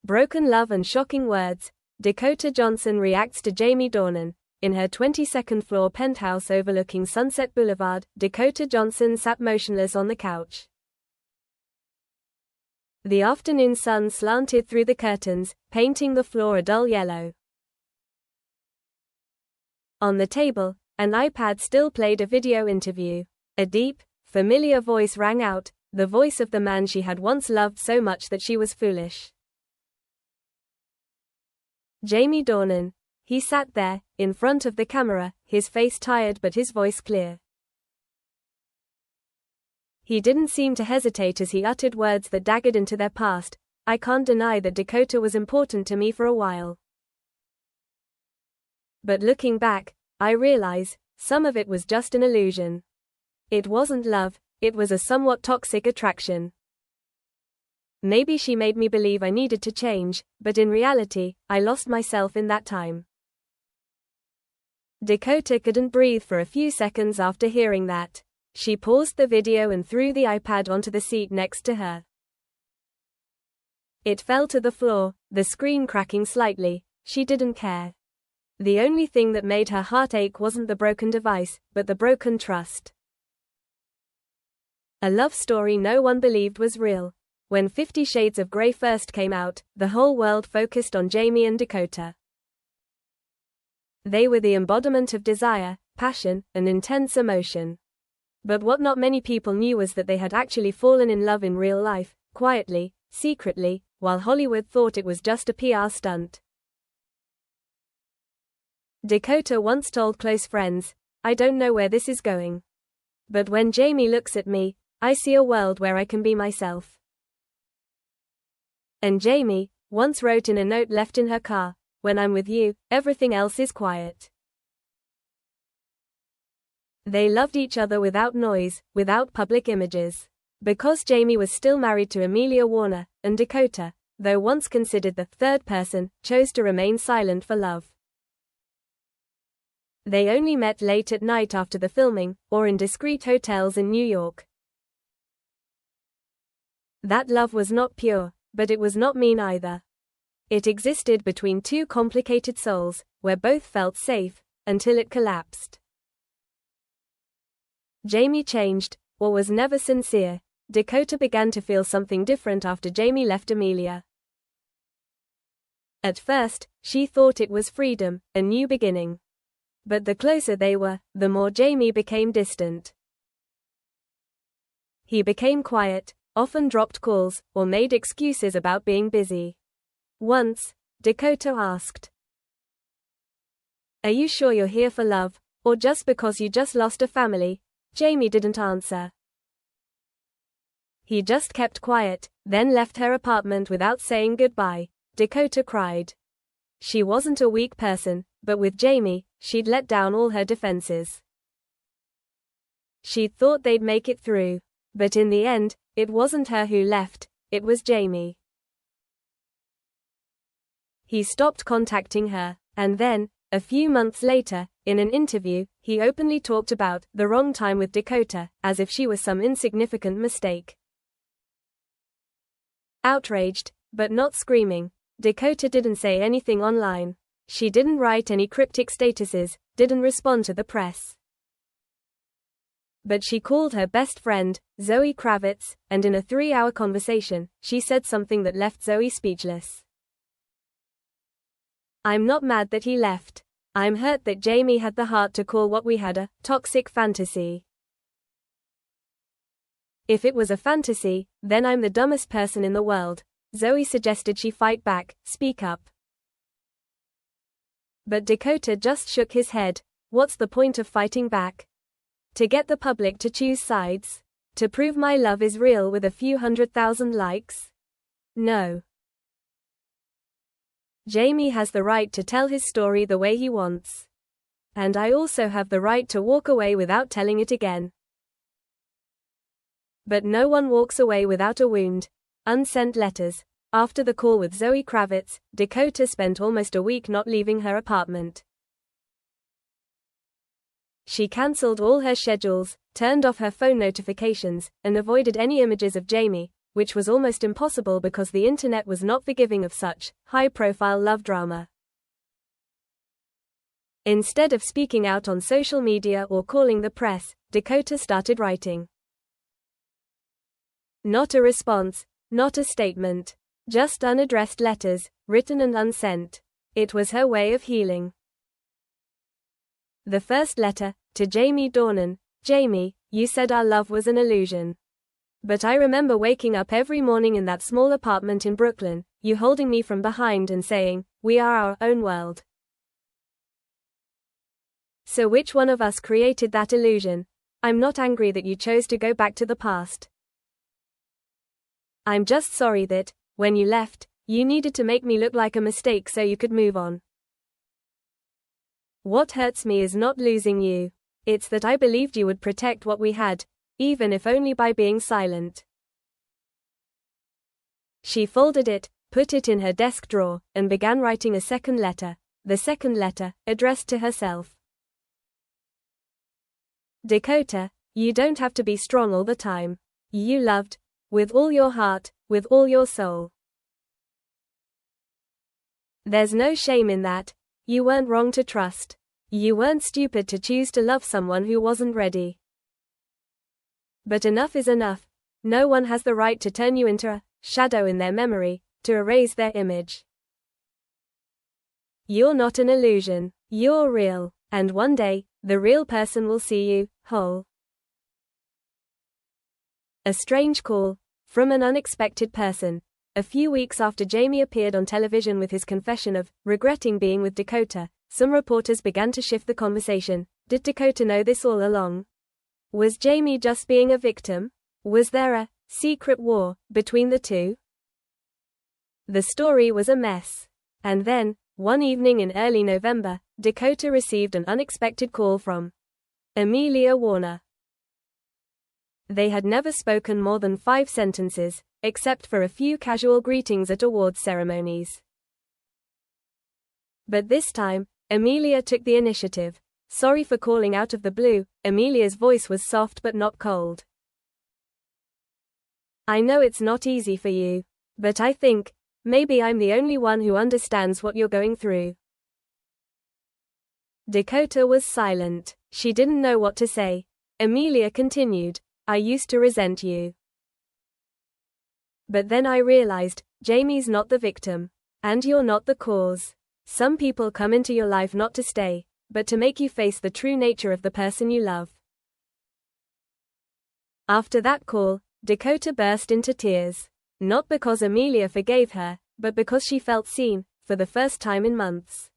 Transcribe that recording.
Broken love and shocking words. Dakota Johnson reacts to Jamie Dornan. In her 22nd floor penthouse overlooking Sunset Boulevard, Dakota Johnson sat motionless on the couch. The afternoon sun slanted through the curtains, painting the floor a dull yellow. On the table, an iPad still played a video interview. A deep, familiar voice rang out, the voice of the man she had once loved so much that she was foolish. Jamie Dornan. He sat there, in front of the camera, his face tired but his voice clear. He didn't seem to hesitate as he uttered words that daggered into their past. I can't deny that Dakota was important to me for a while. But looking back, I realize, some of it was just an illusion. It wasn't love, it was a somewhat toxic attraction. Maybe she made me believe I needed to change, but in reality, I lost myself in that time. Dakota couldn't breathe for a few seconds after hearing that. She paused the video and threw the iPad onto the seat next to her. It fell to the floor, the screen cracking slightly. She didn't care. The only thing that made her heart ache wasn't the broken device, but the broken trust. A love story no one believed was real. When 50 Shades of Grey first came out, the whole world focused on Jamie and Dakota. They were the embodiment of desire, passion, and intense emotion. But what not many people knew was that they had actually fallen in love in real life, quietly, secretly, while Hollywood thought it was just a PR stunt. Dakota once told close friends, "I don't know where this is going. But when Jamie looks at me, I see a world where I can be myself." And Jamie once wrote in a note left in her car, "When I'm with you, everything else is quiet." They loved each other without noise, without public images. Because Jamie was still married to Amelia Warner, and Dakota, though once considered the third person, chose to remain silent for love. They only met late at night after the filming, or in discreet hotels in New York. That love was not pure, but it was not mean either. It existed between two complicated souls, where both felt safe, until it collapsed. Jamie changed, or was never sincere. Dakota began to feel something different after Jamie left Amelia. At first, she thought it was freedom, a new beginning. But the closer they were, the more Jamie became distant. He became quiet, often dropped calls, or made excuses about being busy. Once, Dakota asked, "Are you sure you're here for love, or just because you just lost a family?" Jamie didn't answer. He just kept quiet, then left her apartment without saying goodbye. Dakota cried. She wasn't a weak person, but with Jamie, she'd let down all her defenses. She'd thought they'd make it through. But in the end, it wasn't her who left, it was Jamie. He stopped contacting her, and then, a few months later, in an interview, he openly talked about the wrong time with Dakota, as if she was some insignificant mistake. Outraged, but not screaming, Dakota didn't say anything online. She didn't write any cryptic statuses, didn't respond to the press. But she called her best friend, Zoe Kravitz, and in a 3-hour conversation, she said something that left Zoe speechless. "I'm not mad that he left. I'm hurt that Jamie had the heart to call what we had a toxic fantasy. If it was a fantasy, then I'm the dumbest person in the world." Zoe suggested she fight back, speak up. But Dakota just shook his head. What's the point of fighting back? To get the public to choose sides? To prove my love is real with a few 100,000 likes? No. Jamie has the right to tell his story the way he wants. And I also have the right to walk away without telling it again. But no one walks away without a wound. Unsent letters. After the call with Zoe Kravitz, Dakota spent almost a week not leaving her apartment. She cancelled all her schedules, turned off her phone notifications, and avoided any images of Jamie, which was almost impossible because the internet was not forgiving of such high-profile love drama. Instead of speaking out on social media or calling the press, Dakota started writing. Not a response, not a statement. Just unaddressed letters, written and unsent. It was her way of healing. The first letter, to Jamie Dornan. Jamie, you said our love was an illusion. But I remember waking up every morning in that small apartment in Brooklyn, you holding me from behind and saying, we are our own world. So which one of us created that illusion? I'm not angry that you chose to go back to the past. I'm just sorry that, when you left, you needed to make me look like a mistake so you could move on. What hurts me is not losing you. It's that I believed you would protect what we had, even if only by being silent. She folded it, put it in her desk drawer, and began writing a second letter, the second letter, addressed to herself. Dakota, you don't have to be strong all the time. You loved, with all your heart, with all your soul. There's no shame in that. You weren't wrong to trust. You weren't stupid to choose to love someone who wasn't ready. But enough is enough. No one has the right to turn you into a shadow in their memory, to erase their image. You're not an illusion. You're real. And one day, the real person will see you, whole. A strange call, from an unexpected person. A few weeks after Jamie appeared on television with his confession of regretting being with Dakota, some reporters began to shift the conversation. Did Dakota know this all along? Was Jamie just being a victim? Was there a secret war between the two? The story was a mess. And then, one evening in early November, Dakota received an unexpected call from Amelia Warner. They had never spoken more than 5 sentences, except for a few casual greetings at awards ceremonies. But this time, Amelia took the initiative. Sorry for calling out of the blue. Amelia's voice was soft but not cold. I know it's not easy for you. But I think, maybe I'm the only one who understands what you're going through. Dakota was silent. She didn't know what to say. Amelia continued. I used to resent you. But then I realized, Jamie's not the victim. And you're not the cause. Some people come into your life not to stay, but to make you face the true nature of the person you love. After that call, Dakota burst into tears. Not because Amelia forgave her, but because she felt seen, for the first time in months.